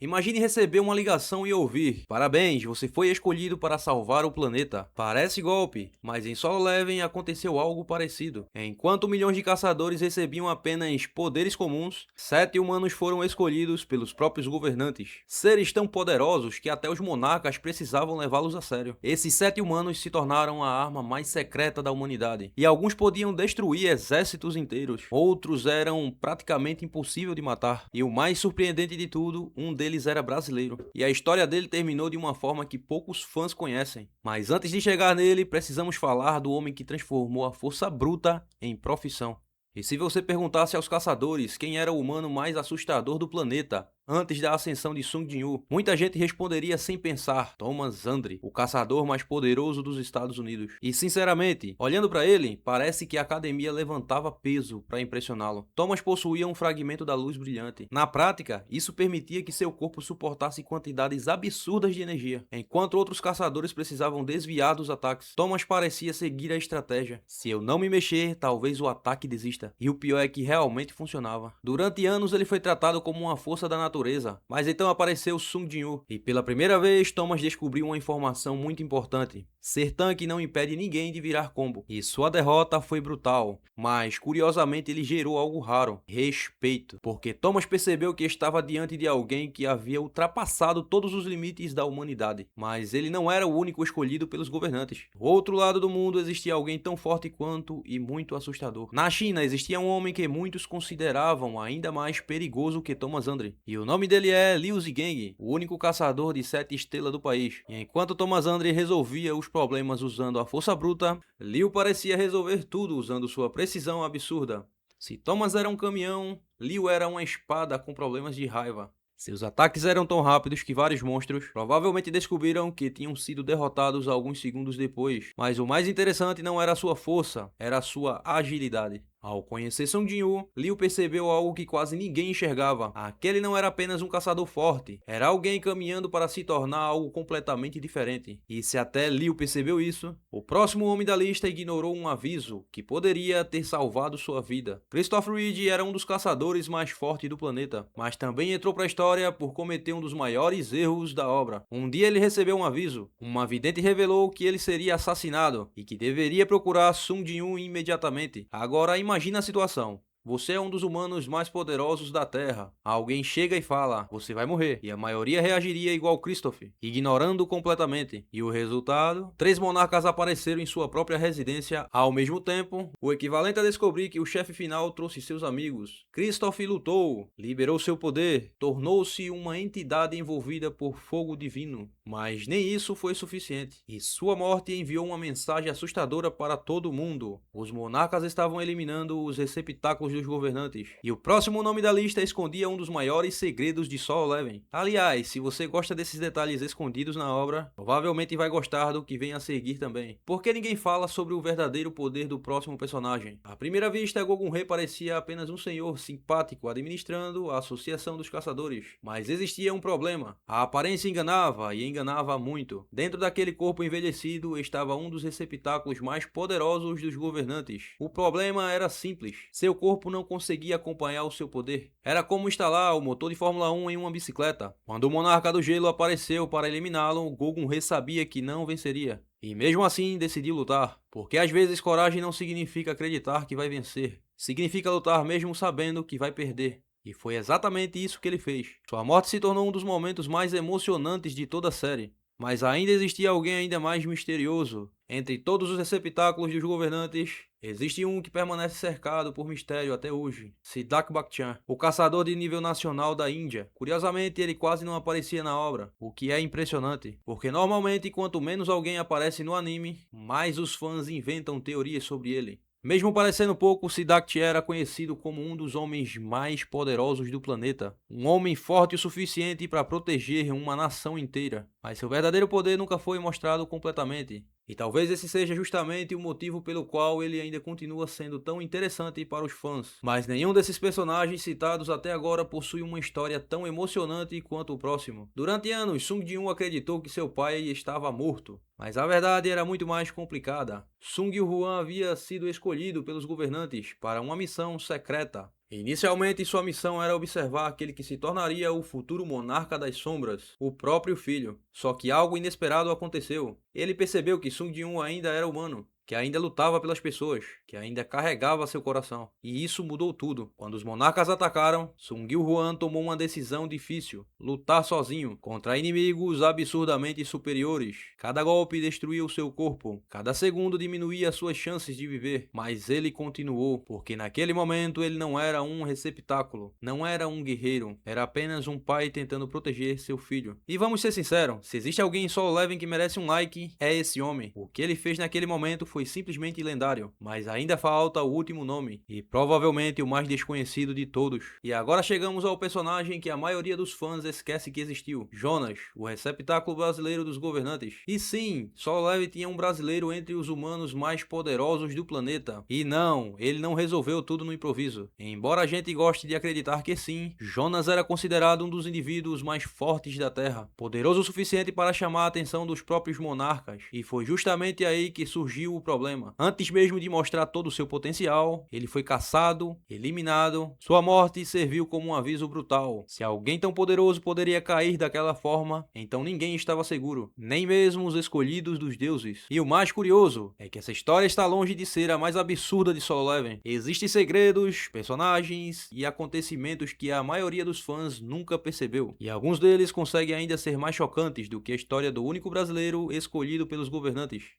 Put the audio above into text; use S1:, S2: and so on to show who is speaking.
S1: Imagine receber uma ligação e ouvir: "Parabéns, você foi escolhido para salvar o planeta." Parece golpe, mas em Solo Leveling aconteceu algo parecido. Enquanto milhões de caçadores recebiam apenas poderes comuns, 7 humanos foram escolhidos pelos próprios governantes. Seres tão poderosos que até os monarcas precisavam levá-los a sério. Esses 7 humanos se tornaram a arma mais secreta da humanidade, e alguns podiam destruir exércitos inteiros, outros eram praticamente impossível de matar. E o mais surpreendente de tudo, um deles era brasileiro, e a história dele terminou de uma forma que poucos fãs conhecem. Mas antes de chegar nele, precisamos falar do homem que transformou a força bruta em profissão. E se você perguntasse aos caçadores quem era o humano mais assustador do planeta antes da ascensão de Sung Jin-woo, muita gente responderia sem pensar: Thomas Andre, o caçador mais poderoso dos Estados Unidos. E sinceramente, olhando para ele, parece que a academia levantava peso para impressioná-lo. Thomas possuía um fragmento da luz brilhante. Na prática, isso permitia que seu corpo suportasse quantidades absurdas de energia, enquanto outros caçadores precisavam desviar dos ataques. Thomas parecia seguir a estratégia: se eu não me mexer, talvez o ataque desista. E o pior é que realmente funcionava. Durante anos ele foi tratado como uma força da natureza, mas então apareceu Sung Jin-woo, e pela primeira vez Thomas descobriu uma informação muito importante: ser tanque não impede ninguém de virar combo. E sua derrota foi brutal, mas curiosamente ele gerou algo raro: respeito. Porque Thomas percebeu que estava diante de alguém que havia ultrapassado todos os limites da humanidade. Mas ele não era o único escolhido pelos governantes. Do outro lado do mundo existia alguém tão forte quanto e muito assustador. Na China existia um homem que muitos consideravam ainda mais perigoso que Thomas Andre, e o nome dele é Liu Zigeng, o único caçador de 7 estrelas do país. E enquanto Thomas Andre resolvia os problemas usando a força bruta, Liu parecia resolver tudo usando sua precisão absurda. Se Thomas era um caminhão, Liu era uma espada com problemas de raiva. Seus ataques eram tão rápidos que vários monstros provavelmente descobriram que tinham sido derrotados alguns segundos depois. Mas o mais interessante não era a sua força, era a sua agilidade. Ao conhecer Sung Jin-woo, Liu percebeu algo que quase ninguém enxergava. Aquele não era apenas um caçador forte, era alguém caminhando para se tornar algo completamente diferente. E se até Liu percebeu isso, o próximo homem da lista ignorou um aviso que poderia ter salvado sua vida. Christopher Reed era um dos caçadores mais fortes do planeta, mas também entrou para a história por cometer um dos maiores erros da obra. Um dia ele recebeu um aviso. Uma vidente revelou que ele seria assassinado e que deveria procurar Sung Jin-woo imediatamente. Agora imagina a situação: você é um dos humanos mais poderosos da Terra. Alguém chega e fala: você vai morrer. E a maioria reagiria igual Christopher, ignorando completamente. E o resultado? 3 monarcas apareceram em sua própria residência ao mesmo tempo, o equivalente a descobrir que o chefe final trouxe seus amigos. Christopher lutou, liberou seu poder, tornou-se uma entidade envolvida por fogo divino. Mas nem isso foi suficiente, e sua morte enviou uma mensagem assustadora para todo mundo. Os monarcas estavam eliminando os receptáculos dos governantes, e o próximo nome da lista escondia um dos maiores segredos de Solo Leveling. Aliás, se você gosta desses detalhes escondidos na obra, provavelmente vai gostar do que vem a seguir também. Porque ninguém fala sobre o verdadeiro poder do próximo personagem. À primeira vista, Gogun-He parecia apenas um senhor simpático administrando a Associação dos Caçadores. Mas existia um problema: a aparência enganava, e enganava muito. Dentro daquele corpo envelhecido estava um dos receptáculos mais poderosos dos governantes. O problema era simples: seu corpo não conseguia acompanhar o seu poder. Era como instalar o motor de Fórmula 1 em uma bicicleta. Quando o Monarca do Gelo apareceu para eliminá-lo, Gogun-He sabia que não venceria. E mesmo assim decidiu lutar, porque às vezes coragem não significa acreditar que vai vencer. Significa lutar mesmo sabendo que vai perder. E foi exatamente isso que ele fez. Sua morte se tornou um dos momentos mais emocionantes de toda a série. Mas ainda existia alguém ainda mais misterioso. Entre todos os receptáculos dos governantes, existe um que permanece cercado por mistério até hoje: Siddharth Bachchan, o caçador de nível nacional da Índia. Curiosamente, ele quase não aparecia na obra, o que é impressionante, porque normalmente quanto menos alguém aparece no anime, mais os fãs inventam teorias sobre ele. Mesmo parecendo pouco, Siddharth era conhecido como um dos homens mais poderosos do planeta. Um homem forte o suficiente para proteger uma nação inteira. Mas seu verdadeiro poder nunca foi mostrado completamente. E talvez esse seja justamente o motivo pelo qual ele ainda continua sendo tão interessante para os fãs. Mas nenhum desses personagens citados até agora possui uma história tão emocionante quanto o próximo. Durante anos, Sung Jin-woo acreditou que seu pai estava morto. Mas a verdade era muito mais complicada. Sung Yuan havia sido escolhido pelos governantes para uma missão secreta. Inicialmente, sua missão era observar aquele que se tornaria o futuro monarca das sombras, o próprio filho. Só que algo inesperado aconteceu. Ele percebeu que Sung Jin ainda era humano, que ainda lutava pelas pessoas, que ainda carregava seu coração. E isso mudou tudo. Quando os monarcas atacaram, Sung Yuan tomou uma decisão difícil: lutar sozinho, contra inimigos absurdamente superiores. Cada golpe destruía o seu corpo, cada segundo diminuía suas chances de viver, mas ele continuou, porque naquele momento ele não era um receptáculo, não era um guerreiro, era apenas um pai tentando proteger seu filho. E vamos ser sinceros, se existe alguém em Solo Leveling que merece um like, é esse homem. O que ele fez naquele momento foi simplesmente lendário, mas ainda falta o último nome, e provavelmente o mais desconhecido de todos. E agora chegamos ao personagem que a maioria dos fãs esquece que existiu: Jonas, o receptáculo brasileiro dos governantes. E sim, Solo Leveling tinha um brasileiro entre os humanos mais poderosos do planeta. E não, ele não resolveu tudo no improviso. Embora a gente goste de acreditar que sim, Jonas era considerado um dos indivíduos mais fortes da Terra, poderoso o suficiente para chamar a atenção dos próprios monarcas, e foi justamente aí que surgiu o problema. Antes mesmo de mostrar todo o seu potencial, ele foi caçado, eliminado. Sua morte serviu como um aviso brutal. Se alguém tão poderoso poderia cair daquela forma, então ninguém estava seguro, nem mesmo os escolhidos dos deuses. E o mais curioso é que essa história está longe de ser a mais absurda de Solo Leveling. Existem segredos, personagens e acontecimentos que a maioria dos fãs nunca percebeu, e alguns deles conseguem ainda ser mais chocantes do que a história do único brasileiro escolhido pelos governantes.